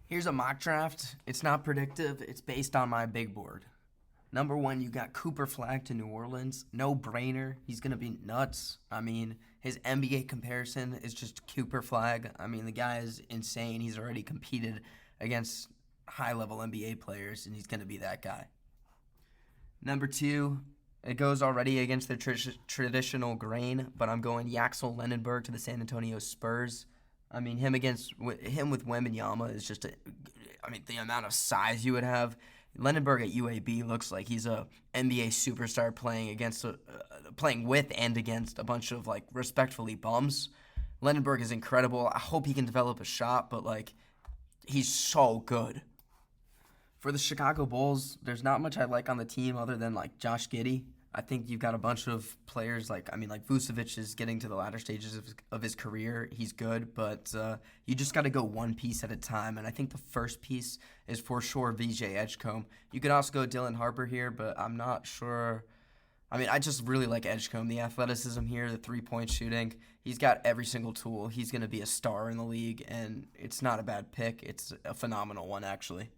Here's a mock draft. It's not predictive. It's based on my big board. Number 1, you got Cooper Flagg to New Orleans. No brainer. He's going to be nuts. I mean, his NBA comparison is just Cooper Flagg. I mean, the guy is insane. He's already competed against high-level NBA players, and he's going to be that guy. Number 2, it goes already against the traditional grain, but I'm going Yaxel Lendeborg to the San Antonio Spurs. I mean, him with Wembanyama is just the amount of size you would have. Lendeborg at UAB looks like he's a NBA superstar playing with and against a bunch of respectfully bums. Lendeborg is incredible. I hope he can develop a shot, but he's so good. For the Chicago Bulls, there's not much I like on the team other than Josh Giddey. I think you've got a bunch of players like Vucevic is getting to the latter stages of his career. He's good, but you just got to go one piece at a time. And I think the first piece is for sure VJ Edgecombe. You could also go Dylan Harper here, but I'm not sure. I just really like Edgecombe. The athleticism here, the three-point shooting. He's got every single tool. He's going to be a star in the league, and it's not a bad pick. It's a phenomenal one, actually.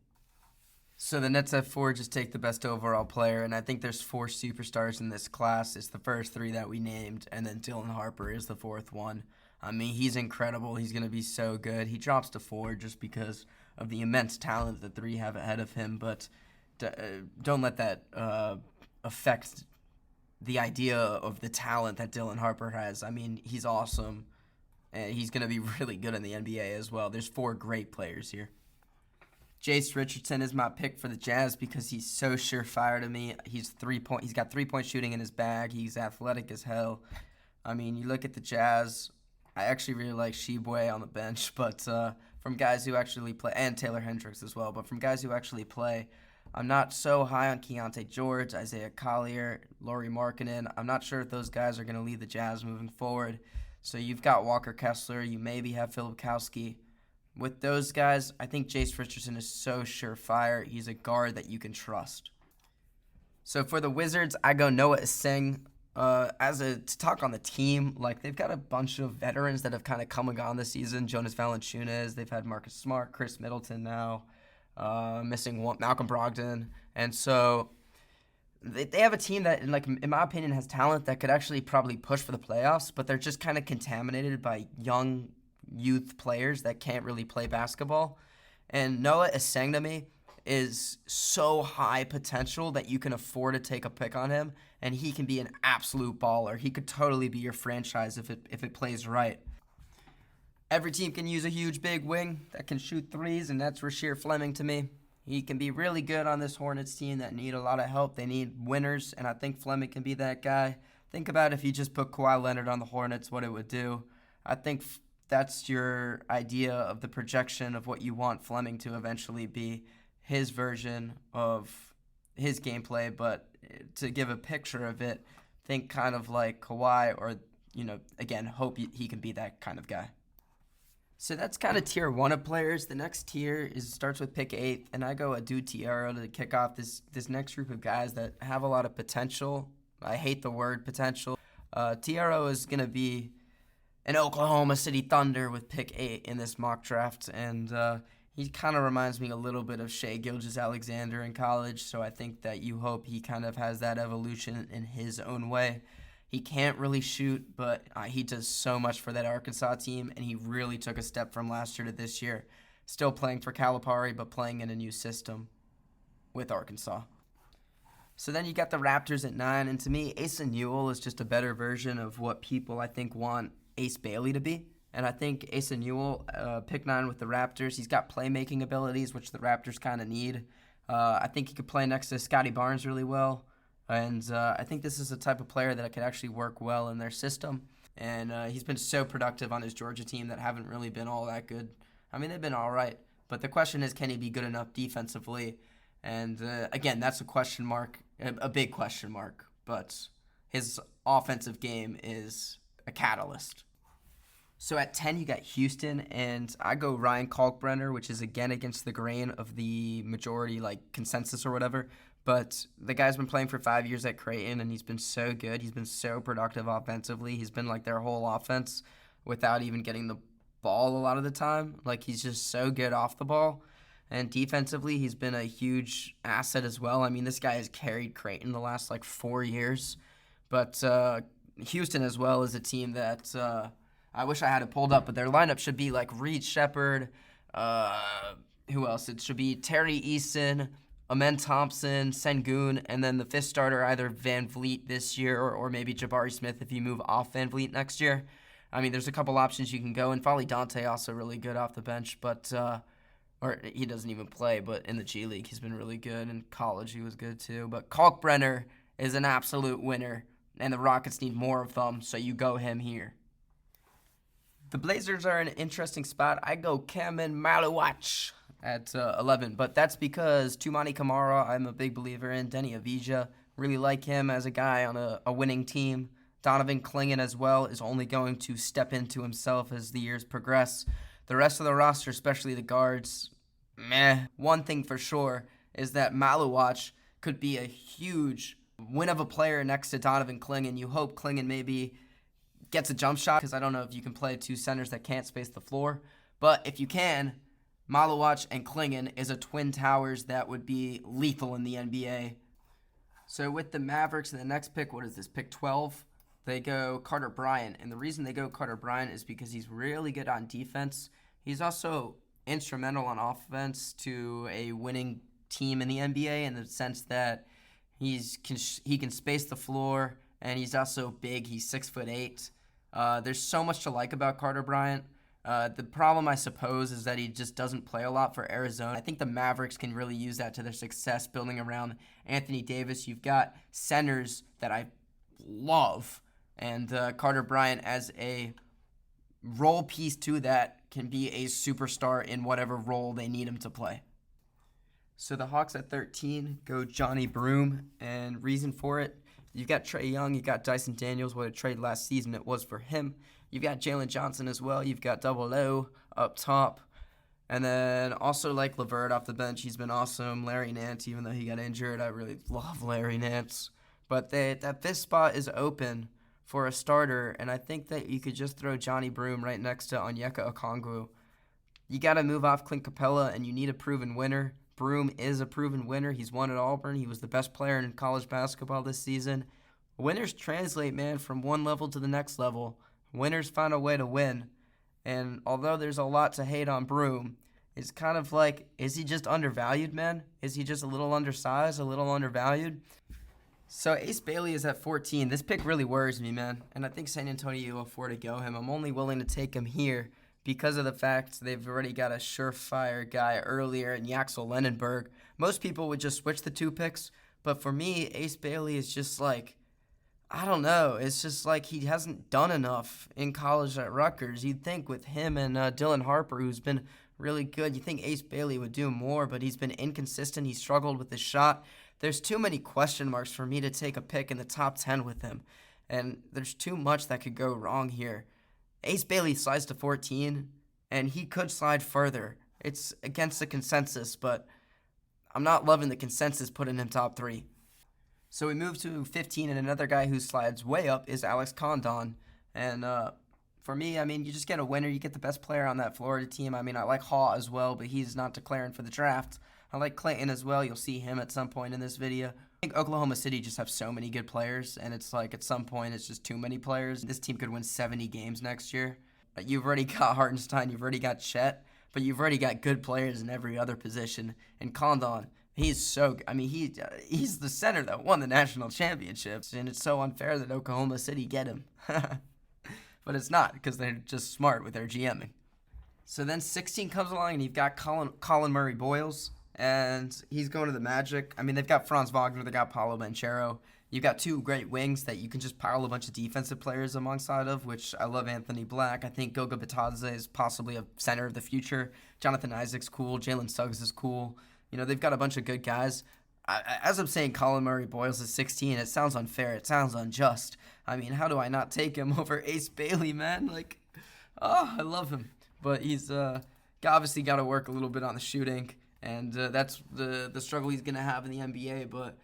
So the Nets have 4, just take the best overall player, and I think there's 4 superstars in this class. It's the first 3 that we named, and then Dylan Harper is the 4th one. He's incredible. He's going to be so good. He drops to 4 just because of the immense talent that 3 have ahead of him, but don't let that affect the idea of the talent that Dylan Harper has. He's awesome, and he's going to be really good in the NBA as well. There's 4 great players here. Jase Richardson is my pick for the Jazz because he's so surefire to me. He's got 3-point shooting in his bag. He's athletic as hell. You look at the Jazz. I actually really like Sheboy on the bench, but from guys who actually play, and Taylor Hendricks as well, but from guys who actually play, I'm not so high on Keontae George, Isaiah Collier, Lauri Markkanen. I'm not sure if those guys are going to lead the Jazz moving forward. So you've got Walker Kessler. You maybe have Philip Kowski. With those guys, I think Jase Richardson is so surefire. He's a guard that you can trust. So for the Wizards, I go Noa Essengue. To talk on the team, they've got a bunch of veterans that have kind of come and gone this season. Jonas Valanciunas, they've had Marcus Smart, Chris Middleton now, missing one, Malcolm Brogdon. And so they have a team that, in my opinion, has talent that could actually probably push for the playoffs, but they're just kind of contaminated by young youth players that can't really play basketball. And Noa Essengue to me is so high potential that you can afford to take a pick on him, and he can be an absolute baller. He could totally be your franchise if it plays right. Every team can use a huge big wing that can shoot threes, and that's Rasheer Fleming to me. He can be really good on this Hornets team that need a lot of help. They need winners, and I think Fleming can be that guy. Think about if you just put Kawhi Leonard on the Hornets, what it would do. I think that's your idea of the projection of what you want Fleming to eventually be, his version of his gameplay. But to give a picture of it, think kind of like Kawhi or, again, hope he can be that kind of guy. So that's kind of tier 1 of players. The next tier starts with pick 8, and I go Adou Thiero to kick off this next group of guys that have a lot of potential. I hate the word potential. Thiero is going to be an Oklahoma City Thunder with pick 8 in this mock draft, and he kind of reminds me a little bit of Shai Gilgeous-Alexander in college, so I think that you hope he kind of has that evolution in his own way. He can't really shoot, but he does so much for that Arkansas team, and he really took a step from last year to this year. Still playing for Calipari, but playing in a new system with Arkansas. So then you got the Raptors at 9, and to me, Asa Newell is just a better version of what people, I think, want Ace Bailey to be. And I think Asa Newell, pick 9 with the Raptors. He's got playmaking abilities, which the Raptors kind of need. I think he could play next to Scotty Barnes really well. And I think this is the type of player that could actually work well in their system. And he's been so productive on his Georgia team that haven't really been all that good. They've been all right. But the question is, can he be good enough defensively? And again, that's a question mark, a big question mark. But his offensive game is a catalyst. So at 10, you got Houston, and I go Ryan Kalkbrenner, which is again against the grain of the majority consensus or whatever. But the guy's been playing for 5 years at Creighton, and he's been so good. He's been so productive offensively. He's been their whole offense without even getting the ball a lot of the time. He's just so good off the ball. And defensively, he's been a huge asset as well. I mean, this guy has carried Creighton the last, 4 years. But Houston as well is a team that I wish I had it pulled up, but their lineup should be Reed Shepherd. Who else? It should be Terry Eason, Amen Thompson, Sengun, and then the fifth starter, either Van Vliet this year or maybe Jabari Smith if you move off Van Vliet next year. I mean, there's a couple options you can go, and Folly Dante also really good off the bench, but or he doesn't even play, but in the G League he's been really good. In college he was good too. But Kalkbrenner is an absolute winner, and the Rockets need more of them, so you go him here. The Blazers are in an interesting spot. I go Khaman Maluach at 11, but that's because Toumani Camara, I'm a big believer in. Denny Avdija, really like him as a guy on a winning team. Donovan Clingan as well is only going to step into himself as the years progress. The rest of the roster, especially the guards, meh. One thing for sure is that Maluach could be a huge win of a player next to Donovan Clingan. You hope Clingan maybe gets a jump shot, because I don't know if you can play two centers that can't space the floor. But if you can, Maluach and Clingan is a twin towers that would be lethal in the NBA. So with the Mavericks in the next pick, what is this, pick 12? They go Carter Bryant. And the reason they go Carter Bryant is because he's really good on defense. He's also instrumental on offense to a winning team in the NBA in the sense that he can space the floor, and he's also big. He's 6'8". There's so much to like about Carter Bryant. The problem, I suppose, is that he just doesn't play a lot for Arizona. I think the Mavericks can really use that to their success, building around Anthony Davis. You've got centers that I love, and Carter Bryant as a role piece to that can be a superstar in whatever role they need him to play. So the Hawks at 13 go Johni Broome, and reason for it, you've got Trae Young, you've got Dyson Daniels. What a trade last season it was for him. You've got Jalen Johnson as well. You've got Double O up top. And then also LeVert off the bench. He's been awesome. Larry Nance, even though he got injured. I really love Larry Nance. But that fifth spot is open for a starter, and I think that you could just throw Johni Broome right next to Onyeka Okongwu. You got to move off Clint Capella, and you need a proven winner. Broome is a proven winner. He's won at Auburn. He was the best player in college basketball this season. Winners translate, man, from one level to the next level. Winners find a way to win. And although there's a lot to hate on Broome, it's kind of is he just undervalued, man? Is he just a little undersized, a little undervalued? So Ace Bailey is at 14. This pick really worries me, man. And I think San Antonio will afford to go him. I'm only willing to take him here because of the fact they've already got a surefire guy earlier in Yaxel Lendeborg. Most people would just switch the two picks. But for me, Ace Bailey is just I don't know. It's just he hasn't done enough in college at Rutgers. You'd think with him and Dylan Harper, who's been really good, you think Ace Bailey would do more, but he's been inconsistent. He struggled with his shot. There's too many question marks for me to take a pick in the top 10 with him. And there's too much that could go wrong here. Ace Bailey slides to 14, and he could slide further. It's against the consensus, but I'm not loving the consensus putting him top 3. So we move to 15, and another guy who slides way up is Alex Condon. And for me, I mean, you just get a winner. You get the best player on that Florida team. I mean, I like Haw as well, but he's not declaring for the draft. I like Clayton as well. You'll see him at some point in this video. I think Oklahoma City just have so many good players, and it's at some point it's just too many players. This team could win 70 games next year. You've already got Hartenstein, you've already got Chet, but you've already got good players in every other position. And Condon, he's so good. I mean, he's the center that won the national championships, and it's so unfair that Oklahoma City get him. But it's not, because they're just smart with their GMing. So then 16 comes along, and you've got Collin Murray-Boyles. And he's going to the Magic. I mean, they've got Franz Wagner, they've got Paolo Banchero. You've got two great wings that you can just pile a bunch of defensive players alongside of, which I love Anthony Black. I think Goga Bitadze is possibly a center of the future. Jonathan Isaac's cool. Jalen Suggs is cool. They've got a bunch of good guys. As I'm saying, Collin Murray-Boyles is 16. It sounds unfair. It sounds unjust. I mean, how do I not take him over Ace Bailey, man? I love him. But he's obviously got to work a little bit on the shooting. And that's the struggle he's going to have in the NBA, but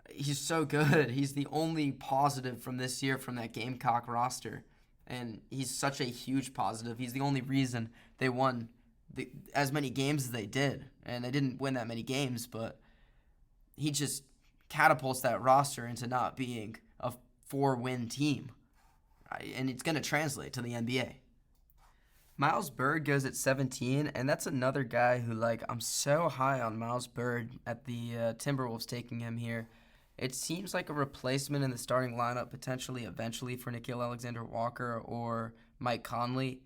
he's so good. He's the only positive from this year from that Gamecock roster, and he's such a huge positive. He's the only reason they won as many games as they did. And they didn't win that many games, but he just catapults that roster into not being a 4-win team. And it's going to translate to the NBA. Miles Byrd goes at 17, and that's another guy who, I'm so high on Miles Byrd at the Timberwolves taking him here. It seems like a replacement in the starting lineup, potentially, eventually, for Nickeil Alexander-Walker or Mike Conley.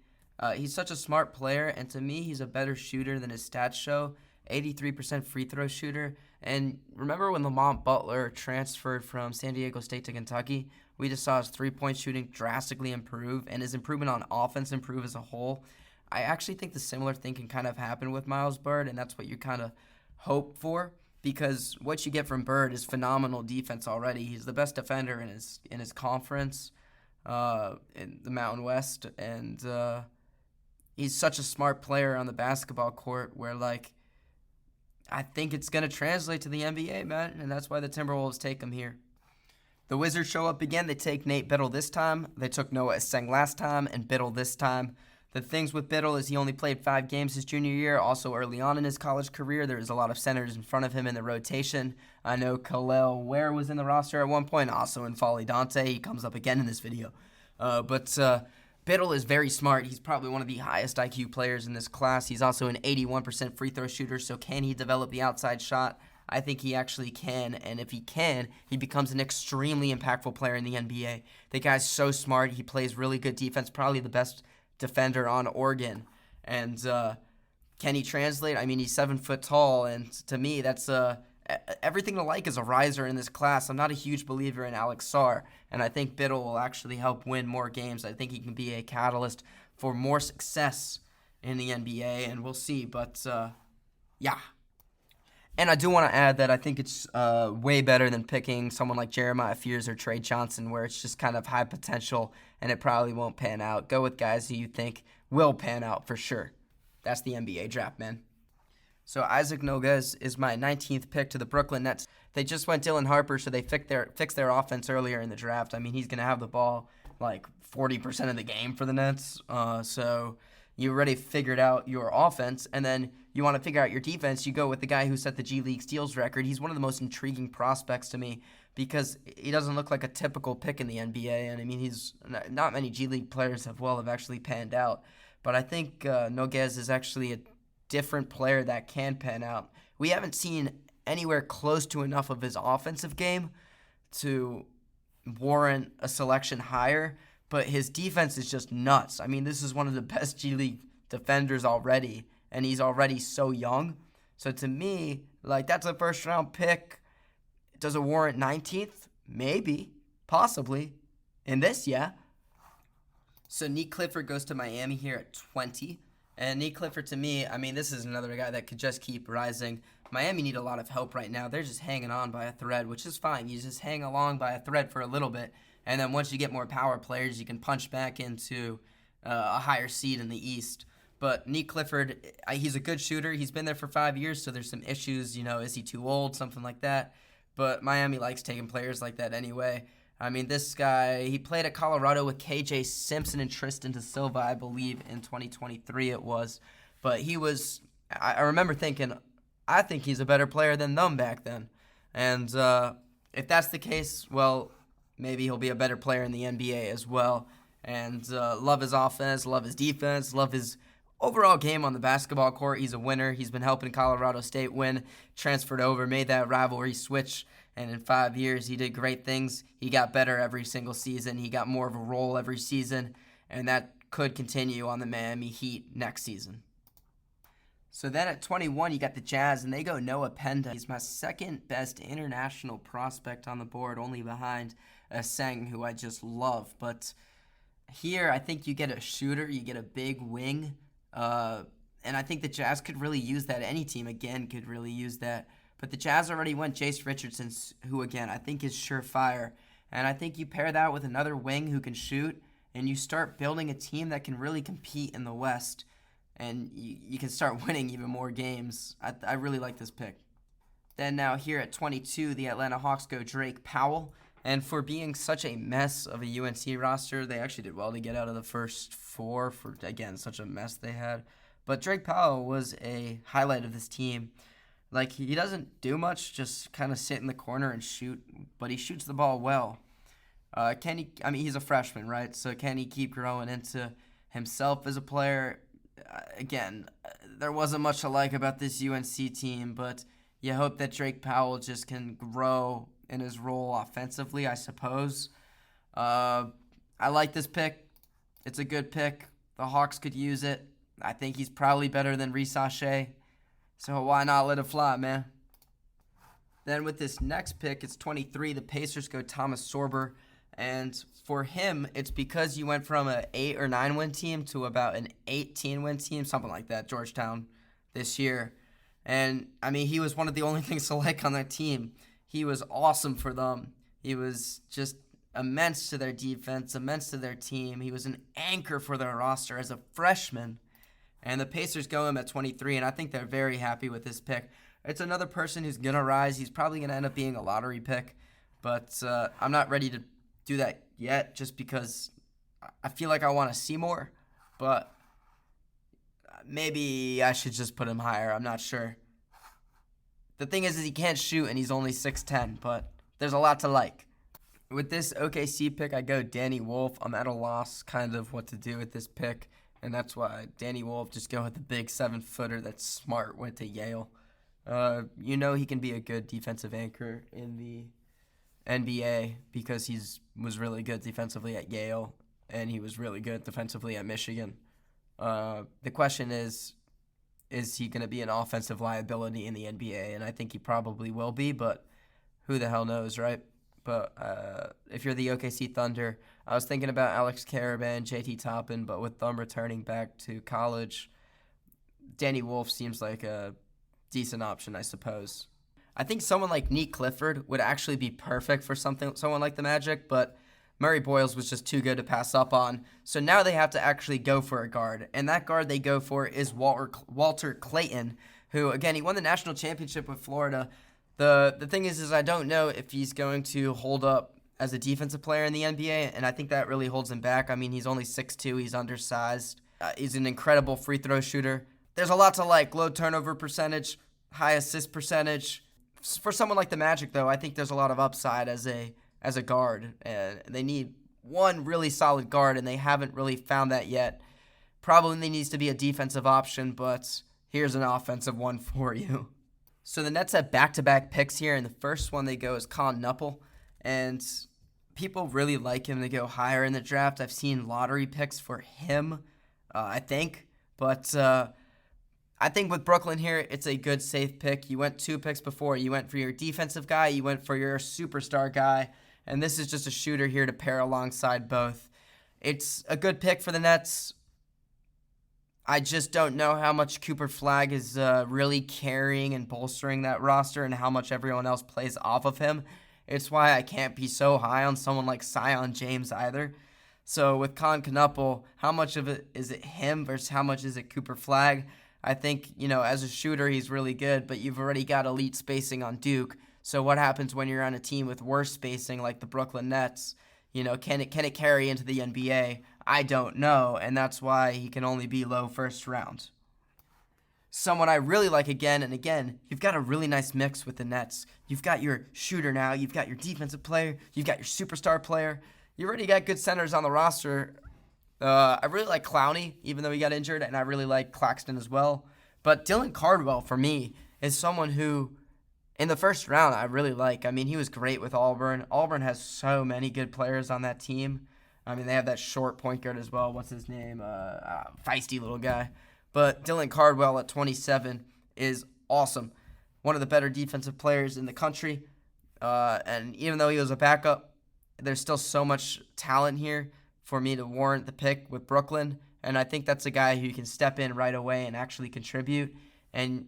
He's such a smart player, and to me, he's a better shooter than his stats show. 83% free throw shooter. And remember when Lamont Butler transferred from San Diego State to Kentucky? We just saw his three-point shooting drastically improve and his improvement on offense improve as a whole. I actually think the similar thing can kind of happen with Miles Byrd, and that's what you kind of hope for, because what you get from Byrd is phenomenal defense already. He's the best defender in his conference, in the Mountain West, and he's such a smart player on the basketball court where, I think it's going to translate to the NBA, man, and that's why the Timberwolves take him here. The Wizards show up again. They take Nate Bittle this time. They took Noa Essengue last time and Bittle this time. The things with Bittle is he only played 5 games his junior year. Also, early on in his college career, there was a lot of centers in front of him in the rotation. I know Khalil Ware was in the roster at one point, also in Folly Dante. He comes up again in this video. But Bittle is very smart. He's probably one of the highest IQ players in this class. He's also an 81% free throw shooter, so can he develop the outside shot? I think he actually can, and if he can, he becomes an extremely impactful player in the NBA. The guy's so smart. He plays really good defense, probably the best defender on Oregon. And can he translate? I mean, he's 7 foot tall, and to me, that's everything to like as a riser in this class. I'm not a huge believer in Alex Sarr, and I think Bittle will actually help win more games. I think he can be a catalyst for more success in the NBA, and we'll see. But, yeah. And I do want to add that I think it's way better than picking someone like Jeremiah Fears or Tre Johnson, where it's just kind of high potential and it probably won't pan out. Go with guys who you think will pan out for sure. That's the NBA draft, man. So Isaac Nogues is my 19th pick to the Brooklyn Nets. They just went Dylan Harper, so they fixed their offense earlier in the draft. I mean, he's going to have the ball 40% of the game for the Nets. So you already figured out your offense, and then you want to figure out your defense. You go with the guy who set the G League steals record. He's one of the most intriguing prospects to me because he doesn't look like a typical pick in the NBA. And I mean, he's not many G League players have actually panned out. But I think Nogues is actually a different player that can pan out. We haven't seen anywhere close to enough of his offensive game to warrant a selection higher, but his defense is just nuts. I mean, this is one of the best G League defenders already, and he's already so young. So to me, that's a first-round pick. Does it warrant 19th? Maybe. Possibly. In this, yeah. So Nique Clifford goes to Miami here at 20. And Nique Clifford, to me, I mean, this is another guy that could just keep rising. Miami need a lot of help right now. They're just hanging on by a thread, which is fine. You just hang along by a thread for a little bit, and then once you get more power players, you can punch back into a higher seed in the East. But Nique Clifford, he's a good shooter. He's been there for 5 years, so there's some issues. Is he too old? Something like that. But Miami likes taking players like that anyway. I mean, this guy, he played at Colorado with KJ Simpson and Tristan da Silva, I believe, in 2023 it was. But I remember thinking, I think he's a better player than them back then. And if that's the case, well, maybe he'll be a better player in the NBA as well. And love his offense, love his defense, love his overall game on the basketball court. He's a winner. He's been helping Colorado State win, transferred over, made that rivalry switch. And in 5 years, he did great things. He got better every single season. He got more of a role every season. And that could continue on the Miami Heat next season. So then at 21, you got the Jazz, and they go Noah Penda. He's my second best international prospect on the board, only behind Essengue, who I just love. But here, I think you get a shooter, you get a big wing, and I think the Jazz could really use that. Any team, again, could really use that. But the Jazz already went Jase Richardson, who, again, I think is surefire. And I think you pair that with another wing who can shoot, and you start building a team that can really compete in the West. And you can start winning even more games. I really like this pick. Then now here at 22, the Atlanta Hawks go Drake Powell. And for being such a mess of a UNC roster, they actually did well to get out of the first 4 for, again, such a mess they had. But Drake Powell was a highlight of this team. Like, he doesn't do much, just kind of sit in the corner and shoot, but he shoots the ball well. Can he? I mean, he's a freshman, right? So can he keep growing into himself as a player? Again, there wasn't much to like about this UNC team, but you hope that Drake Powell just can grow in his role offensively, I suppose. I like this pick. It's a good pick. The Hawks could use it. I think he's probably better than Reese. So why not let it fly, man? Then with this next pick, it's 23. The Pacers go Thomas Sorber. And for him, it's because you went from an 8 or 9 win team to about an 18 win team, something like that, Georgetown, this year. And, I mean, he was one of the only things to like on that team. He was awesome for them. He was just immense to their defense, immense to their team. He was an anchor for their roster as a freshman. And the Pacers go him at 23, and I think they're very happy with this pick. It's another person who's going to rise. He's probably going to end up being a lottery pick, but I'm not ready to do that yet just because I feel like I want to see more, but maybe I should just put him higher. I'm not sure. The thing is he can't shoot, and he's only 6'10", but there's a lot to like. With this OKC pick, I go Danny Wolf. I'm at a loss kind of what to do with this pick. And that's why Danny Wolf, just go with the big 7-footer that's smart, went to Yale. He can be a good defensive anchor in the NBA because was really good defensively at Yale, and he was really good defensively at Michigan. The question is he going to be an offensive liability in the NBA? And I think he probably will be, but who the hell knows, right? But if you're the OKC Thunder, I was thinking about Alex Caravan, JT Toppin, but with them returning back to college, Danny Wolf seems like a decent option, I suppose. I think someone like Nique Clifford would actually be perfect for someone like the Magic, but Murray-Boyles was just too good to pass up on. So now they have to actually go for a guard, and that guard they go for is Walter Clayton, who, again, he won the national championship with Florida. The thing is I don't know if he's going to hold up as a defensive player in the NBA, and I think that really holds him back. I mean, he's only 6'2", he's undersized. He's an incredible free throw shooter. There's a lot to like. Low turnover percentage, high assist percentage. For someone like the Magic, though, I think there's a lot of upside as a guard. And they need one really solid guard, and they haven't really found that yet. Probably needs to be a defensive option, but here's an offensive one for you. So the Nets have back-to-back picks here, and the first one they go is Kon Knueppel, and people really like him to go higher in the draft. I've seen lottery picks for him, I think, but I think with Brooklyn here, it's a good, safe pick. You went 2 picks before. You went for your defensive guy, you went for your superstar guy, and this is just a shooter here to pair alongside both. It's a good pick for the Nets. I just don't know how much Cooper Flagg is really carrying and bolstering that roster and how much everyone else plays off of him. It's why I can't be so high on someone like Zion James either. So with Kon Knueppel, how much of it is it him versus how much is it Cooper Flagg? I think, as a shooter, he's really good, but you've already got elite spacing on Duke. So what happens when you're on a team with worse spacing like the Brooklyn Nets? Can it carry into the NBA? I don't know, and that's why he can only be low first round. Someone I really like again, and again, you've got a really nice mix with the Nets. You've got your shooter now, you've got your defensive player, you've got your superstar player. You already got good centers on the roster. I really like Clowney, even though he got injured, and I really like Claxton as well. But Dylan Cardwell, for me, is someone who, in the first round, I really like. I mean, he was great with Auburn. Auburn has so many good players on that team. I mean, they have that short point guard as well. What's his name? Feisty little guy. But Dylan Cardwell at 27 is awesome. One of the better defensive players in the country. And even though he was a backup, there's still so much talent here for me to warrant the pick with Brooklyn. And I think that's a guy who can step in right away and actually contribute. And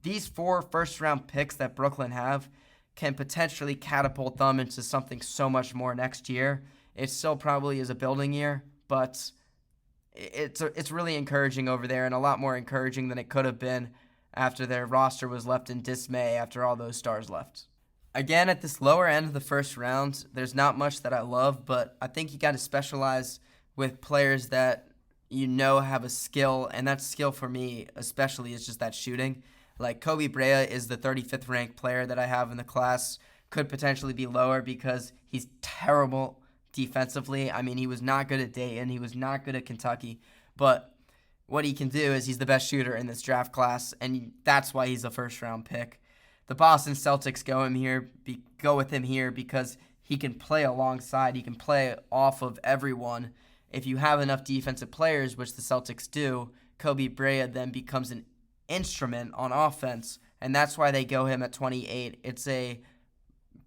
these 4 first-round picks that Brooklyn have can potentially catapult them into something so much more next year. It still probably is a building year, but it's really encouraging over there, and a lot more encouraging than it could have been after their roster was left in dismay after all those stars left. Again, at this lower end of the first round, there's not much that I love, but I think you got to specialize with players that, have a skill, and that skill for me especially is just that shooting. Like, Koby Brea is the 35th ranked player that I have in the class. Could potentially be lower because he's terrible defensively. I mean, he was not good at Dayton. He was not good at Kentucky. But what he can do is he's the best shooter in this draft class, and that's why he's a first-round pick. The Boston Celtics go with him here because he can play alongside. He can play off of everyone. If you have enough defensive players, which the Celtics do, Koby Brea then becomes an instrument on offense, and that's why they go him at 28. It's a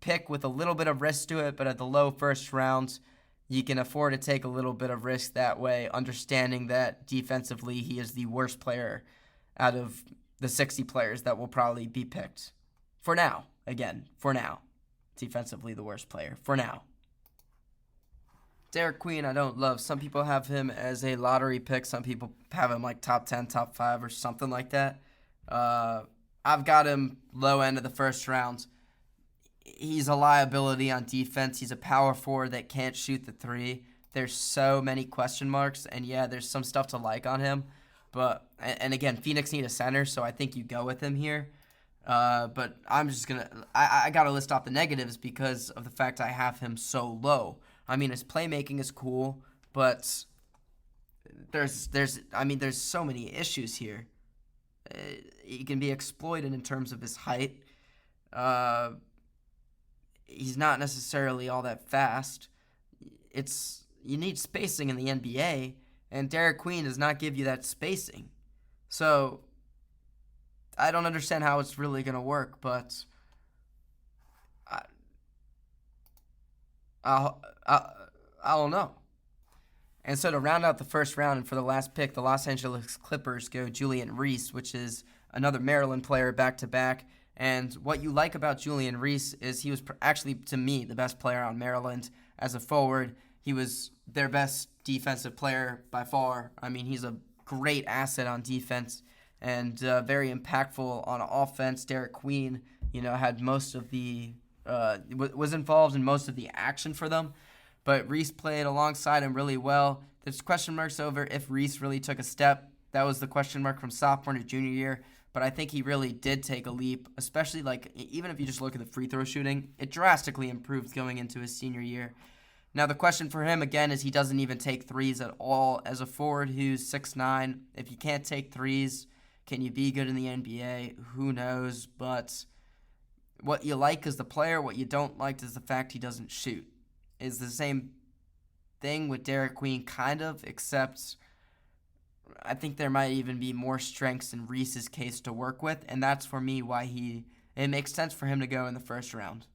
pick with a little bit of risk to it, but at the low first rounds, you can afford to take a little bit of risk that way, understanding that defensively he is the worst player out of the 60 players that will probably be picked. For now. Again, for now. Defensively the worst player. For now. Derik Queen, I don't love. Some people have him as a lottery pick. Some people have him like top 10, top 5, or something like that. I've got him low end of the first round. He's a liability on defense. He's a power forward that can't shoot the three. There's so many question marks, and yeah, there's some stuff to like on him. But, and again, Phoenix need a center, so I think you go with him here. But I'm just going to, I got to list off the negatives because of the fact I have him so low. I mean, his playmaking is cool, but there's so many issues here. He can be exploited in terms of his height. He's not necessarily all that fast. You need spacing in the NBA, and Derik Queen does not give you that spacing. So I don't understand how it's really going to work, but I don't know. And so to round out the first round and for the last pick, the Los Angeles Clippers go Julian Reese, which is another Maryland player back-to-back. And what you like about Julian Reese is he was actually, to me, the best player on Maryland as a forward. He was their best defensive player by far. I mean, he's a great asset on defense and very impactful on offense. Derik Queen, had most of the was involved in most of the action for them, but Reese played alongside him really well. There's question marks over if Reese really took a step. That was the question mark from sophomore to junior year, but I think he really did take a leap, especially even if you just look at the free throw shooting, it drastically improved going into his senior year. Now, the question for him, again, is he doesn't even take threes at all. As a forward who's 6'9", if you can't take threes, can you be good in the NBA? Who knows? But what you like is the player. What you don't like is the fact he doesn't shoot. It's the same thing with Derik Queen, kind of, except I think there might even be more strengths in Reese's case to work with, and that's for me why it makes sense for him to go in the first round.